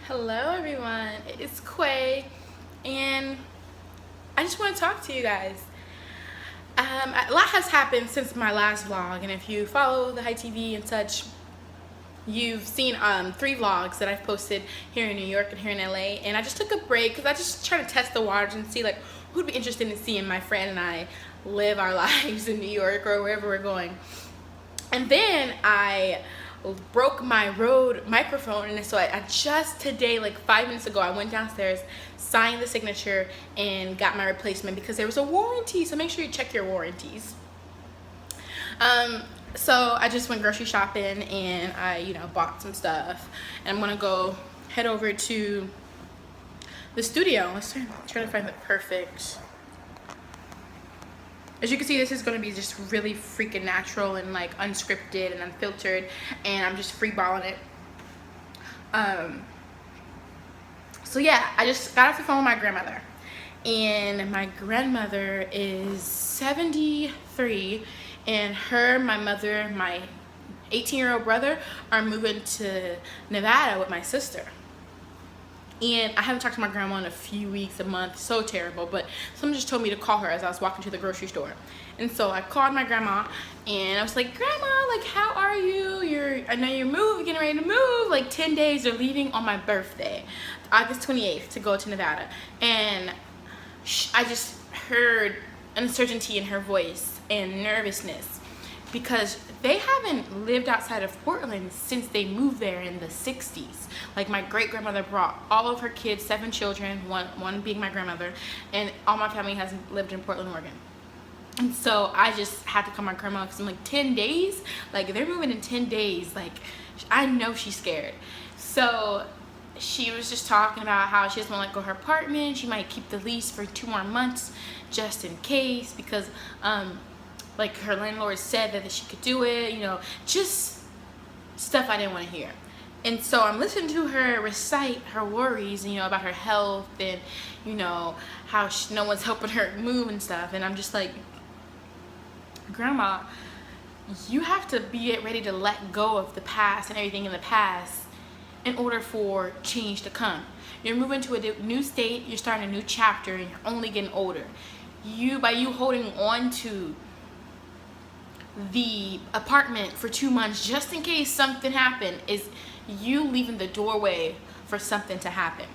Hello everyone, it's Quay, and I just want to talk to you guys. A lot has happened since my last vlog, and if you follow the HYE TV and such, you've seen 3 vlogs that I've posted here in New York and here in LA, and I just took a break because I just try to test the waters and see like who'd be interested in seeing my friend and I live our lives in New York or wherever we're going. And then I broke my Rode microphone, and so I just today, like 5 minutes ago, I went downstairs, signed the signature, and got my replacement because there was a warranty, so make sure you check your warranties. So I just went grocery shopping, and I bought some stuff, and I'm gonna go head over to the studio. Let's try to find the perfect. As you can see, this is going to be just really freaking natural and like unscripted and unfiltered, and I'm just freeballing it. So yeah, I just got off the phone with my grandmother, and my grandmother is 73, and my mother, my 18-year-old brother are moving to Nevada with my sister. And I haven't talked to my grandma in a few weeks, a month. So terrible. But someone just told me to call her as I was walking to the grocery store. And so I called my grandma, and I was like, Grandma, like, how are you? I know you're getting ready to move. Like 10 days, they're leaving on my birthday, August 28th, to go to Nevada. And I just heard uncertainty in her voice and nervousness, because they haven't lived outside of Portland since they moved there in the 60s. Like, my great-grandmother brought all of her kids, 7 children, one being my grandmother, and all my family has lived in Portland, Oregon. And so I just had to call my grandma because I'm like, 10 days? Like, they're moving in 10 days. Like, I know she's scared. So she was just talking about how she doesn't want to let go of her apartment. She might keep the lease for 2 more months just in case, because like her landlord said that she could do it, just stuff I didn't want to hear. And so I'm listening to her recite her worries, about her health and, how no one's helping her move and stuff. And I'm just like, Grandma, you have to be ready to let go of the past and everything in the past in order for change to come. You're moving to a new state, you're starting a new chapter, and you're only getting older. By you holding on to the apartment for 2 months just in case something happened is you leaving the doorway for something to happen.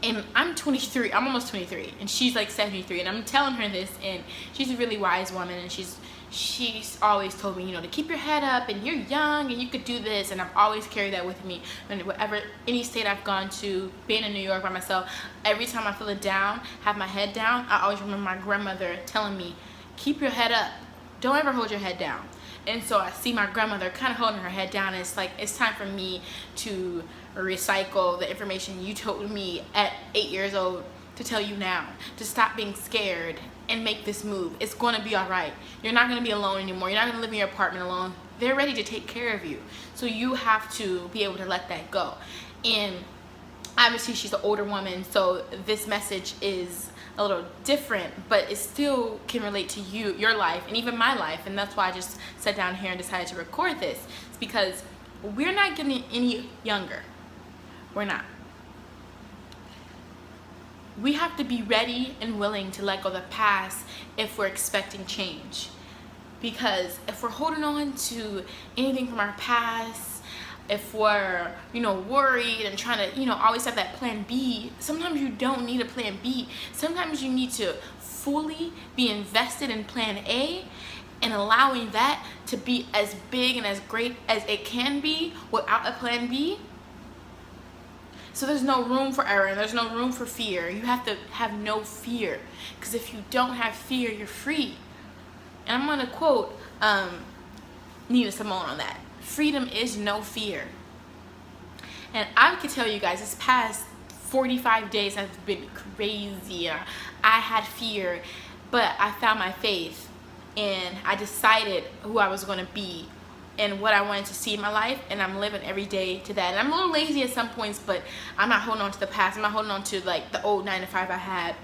And I'm 23, I'm almost 23, and she's like 73, and I'm telling her this, and she's a really wise woman, and she's always told me, to keep your head up, and you're young, and you could do this. And I've always carried that with me. And any state I've gone to, being in New York by myself, every time I feel down, have my head down, I always remember my grandmother telling me, keep your head up. Don't ever hold your head down. And so I see my grandmother kind of holding her head down, and it's like, it's time for me to recycle the information you told me at 8 years old to tell you now, to stop being scared and make this move. It's going to be all right. You're not going to be alone anymore. You're not going to live in your apartment alone. They're ready to take care of you. So you have to be able to let that go. And obviously she's an older woman, so this message is a little different, but it still can relate to your life, and even my life. And that's why I just sat down here and decided to record this. It's because we're not getting any younger. We're not. We have to be ready and willing to let go of the past if we're expecting change. Because if we're holding on to anything from our past, if we're, worried and trying to, always have that plan B, sometimes you don't need a plan B. Sometimes you need to fully be invested in plan A and allowing that to be as big and as great as it can be without a plan B. So there's no room for error, and there's no room for fear. You have to have no fear, because if you don't have fear, you're free. And I'm going to quote Nina Simone on that. Freedom is no fear. And I could tell you guys, this past 45 days has been crazy. I had fear, but I found my faith, and I decided who I was going to be and what I wanted to see in my life, and I'm living every day to that. And I'm a little lazy at some points, but I'm not holding on to the past. I'm not holding on to like the old 9 to 5 I had.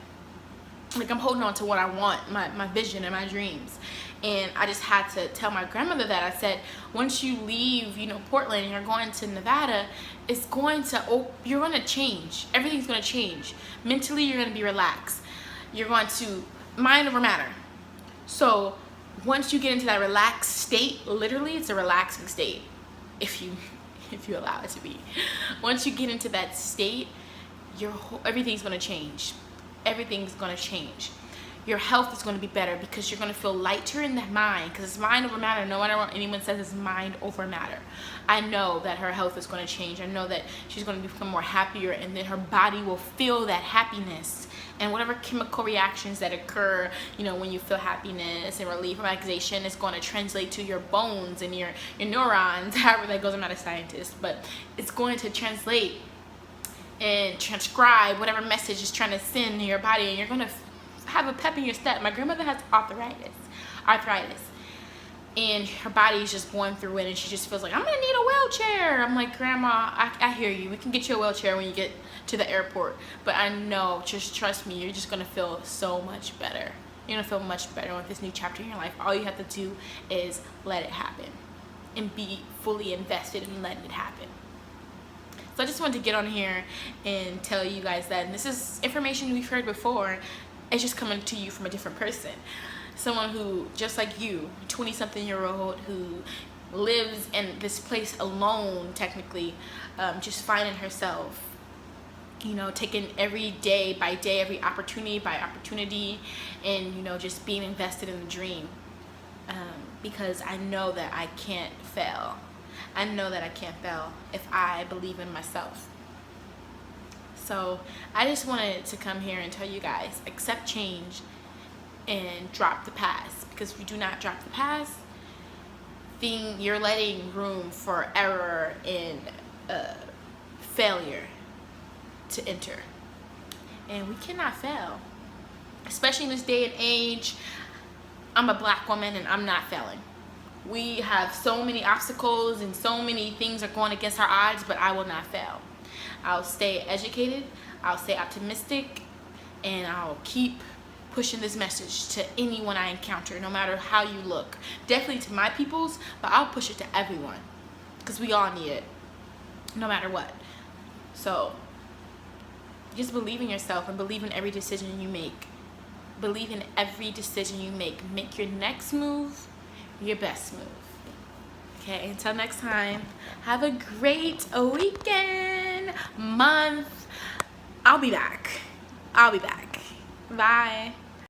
Like, I'm holding on to what I want, my vision and my dreams. And I just had to tell my grandmother that. I said, once you leave, you know, Portland and you're going to Nevada, it's going to, you're going to change. Everything's going to change. Mentally, you're going to be relaxed. You're going to mind over matter. So once you get into that relaxed state, literally it's a relaxing state, if you allow it to be. Once you get into that state, everything's going to change. Everything's going to change. Your health is going to be better because you're going to feel lighter in the mind, because it's mind over matter. No matter what anyone says, it's mind over matter. I know that her health is going to change. I know that she's going to become more happier, and then her body will feel that happiness, and whatever chemical reactions that occur, you know, when you feel happiness and relief, relaxation, is going to translate to your bones and your neurons, however that goes. I'm not a scientist, but it's going to translate and transcribe whatever message is trying to send to your body, and you're going to have a pep in your step. My grandmother has arthritis, and her body is just going through it, and she just feels like, I'm gonna need a wheelchair. I'm like, Grandma, I hear you. We can get you a wheelchair when you get to the airport, but I know, just trust me, you're just gonna feel so much better. You're gonna feel much better with this new chapter in your life. All you have to do is let it happen and be fully invested in letting it happen. So I just wanted to get on here and tell you guys that, and this is information we've heard before. It's just coming to you from a different person. Someone who, just like you, 20-something-year-old who lives in this place alone, technically, just finding herself, you know, taking every day by day, every opportunity by opportunity, and, you know, just being invested in the dream. Because I know that I can't fail. I know that I can't fail if I believe in myself. So I just wanted to come here and tell you guys, accept change and drop the past, because if you do not drop the past, then you're letting room for error and failure to enter. And we cannot fail, especially in this day and age. I'm a black woman and I'm not failing. We have so many obstacles and so many things are going against our odds, but I will not fail. I'll stay educated, I'll stay optimistic, and I'll keep pushing this message to anyone I encounter, no matter how you look. Definitely to my peoples, but I'll push it to everyone, because we all need it, no matter what. So just believe in yourself and believe in every decision you make. Believe in every decision you make. Make your next move your best move. Okay, until next time, have a great weekend, month. I'll be back. Bye.